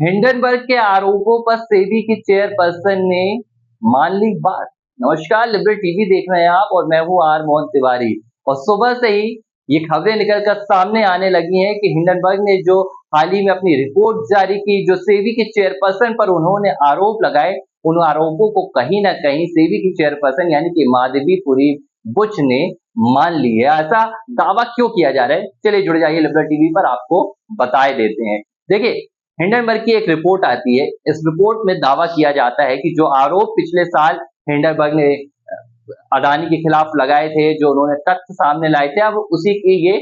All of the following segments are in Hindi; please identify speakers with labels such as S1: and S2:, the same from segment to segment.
S1: हिंडनबर्ग के आरोपों पर सेबी की चेयरपर्सन ने मान ली बात। नमस्कार, लिबरल टीवी देख रहे हैं आप और मैं हूं आर मोहन तिवारी। और सुबह से ही ये खबरें निकलकर सामने आने लगी हैं कि हिंडनबर्ग ने जो हाल ही में अपनी रिपोर्ट जारी की, जो सेबी की चेयरपर्सन पर उन्होंने आरोप लगाए, उन आरोपों को कहीं ना कहीं सेबी की चेयरपर्सन यानी कि माधवीपुरी बुच ने मान ली है। ऐसा दावा क्यों किया जा रहा है, चलिए जुड़ जाइए लिबरल टीवी पर, आपको बताए देते हैं। देखिए, हिंडनबर्ग की एक रिपोर्ट आती है। इस रिपोर्ट में दावा किया जाता है कि जो आरोप पिछले साल हिंडनबर्ग ने अडानी के खिलाफ लगाए थे, जो उन्होंने तथ्य सामने लाए थे, अब उसी की ये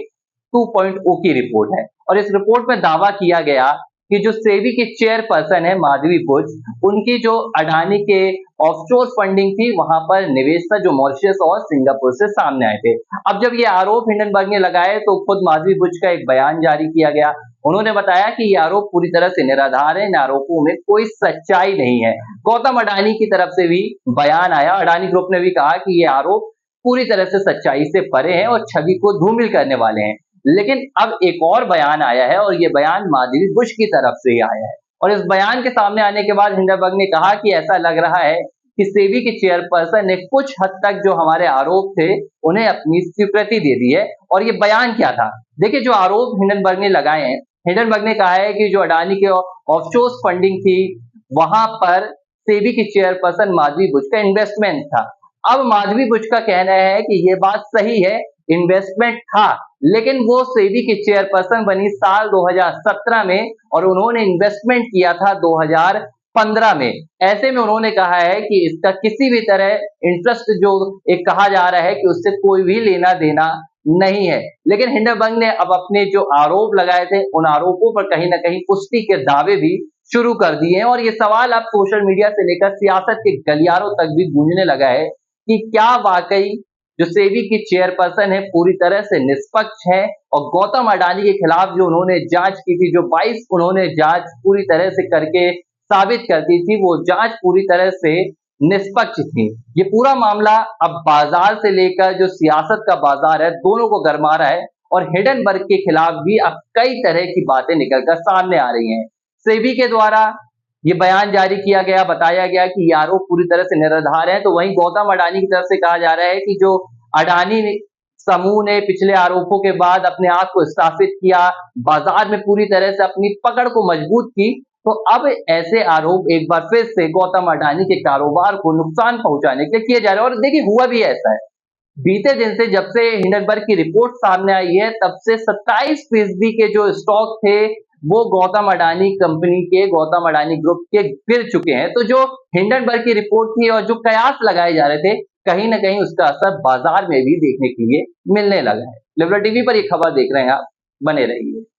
S1: 2.0 की रिपोर्ट है। और इस रिपोर्ट में दावा किया गया कि जो सेबी के चेयरपर्सन है माधवी बुच, उनकी जो अडानी के ऑफशोर फंडिंग थी, वहां पर निवेश था जो मॉरिशस और सिंगापुर से सामने आए थे। अब जब ये आरोप हिंडनबर्ग ने लगाए तो खुद माधवी बुच का एक बयान जारी किया गया। उन्होंने बताया कि ये आरोप पूरी तरह से निराधार है, इन आरोपों में कोई सच्चाई नहीं है। गौतम अडानी की तरफ से भी बयान आया। अडानी ग्रुप ने भी कहा कि ये आरोप पूरी तरह से सच्चाई से परे हैं और छवि को धूमिल करने वाले हैं। लेकिन अब एक और बयान आया है और ये बयान माधवी बुश की तरफ से ही आया है। और इस बयान के सामने आने के बाद हिंडनबर्ग ने कहा कि ऐसा लग रहा है कि सेबी के चेयरपर्सन ने कुछ हद तक जो हमारे आरोप थे उन्हें अपनी स्वीकृति दे दी है। और ये बयान क्या था? देखिए, जो आरोप हिंडनबर्ग ने लगाए हैं, हिंडनबर्ग ने कहा है कि जो अडानी के ऑफशोर फंडिंग थी, वहां पर सेबी की चेयरपर्सन माधवी बुच का इन्वेस्टमेंट था। अब माधवी बुच का कहना है कि ये बात सही है, इन्वेस्टमेंट था, लेकिन वो सेबी की चेयरपर्सन बनी साल 2017 में और उन्होंने इन्वेस्टमेंट किया था 2015 में। ऐसे में उन्होंने कहा है कि इसका किसी भी तरह इंटरेस्ट जो एक कहा जा रहा है कि उससे कोई भी लेना देना नहीं है। लेकिन हिंडनबर्ग ने अब अपने जो आरोप लगाए थे, उन आरोपों पर कहीं ना कहीं पुष्टि के दावे भी शुरू कर दिए हैं। और ये सवाल अब सोशल मीडिया से लेकर सियासत के गलियारों तक भी गूंजने लगा है कि क्या वाकई जो सेबी की चेयरपर्सन है पूरी तरह से निष्पक्ष है। और गौतम अडानी के खिलाफ जो उन्होंने जांच की थी, जो 22 उन्होंने जांच पूरी तरह से करके साबित कर दी थी, वो जांच पूरी तरह से निष्पक्ष थी। ये पूरा मामला अब बाजार से लेकर जो सियासत का बाजार है, दोनों को गरमा रहा है। और हिंडनबर्ग के खिलाफ भी अब कई तरह की बातें निकलकर सामने आ रही हैं। सेबी के द्वारा ये बयान जारी किया गया, बताया गया कि ये आरोप पूरी तरह से निराधार है। तो वहीं गौतम अडानी की तरफ से कहा जा रहा है कि जो अडानी समूह ने पिछले आरोपों के बाद अपने आप को स्थापित किया, बाजार में पूरी तरह से अपनी पकड़ को मजबूत की, तो अब ऐसे आरोप एक बार फिर से गौतम अडानी के कारोबार को नुकसान पहुंचाने के किए जा रहे हैं। और देखिए, हुआ भी ऐसा है। बीते दिन से जब से हिंडनबर्ग की रिपोर्ट सामने आई है, तब से 27% के जो स्टॉक थे वो गौतम अडानी कंपनी के, गौतम अडानी ग्रुप के गिर चुके हैं। तो जो हिंडनबर्ग की रिपोर्ट थी और जो कयास लगाए जा रहे थे, कहीं ना कहीं उसका असर बाजार में भी देखने के लिए मिलने लगा है। लिबरल टीवी पर ये खबर देख रहे हैं आप, बने रहिए।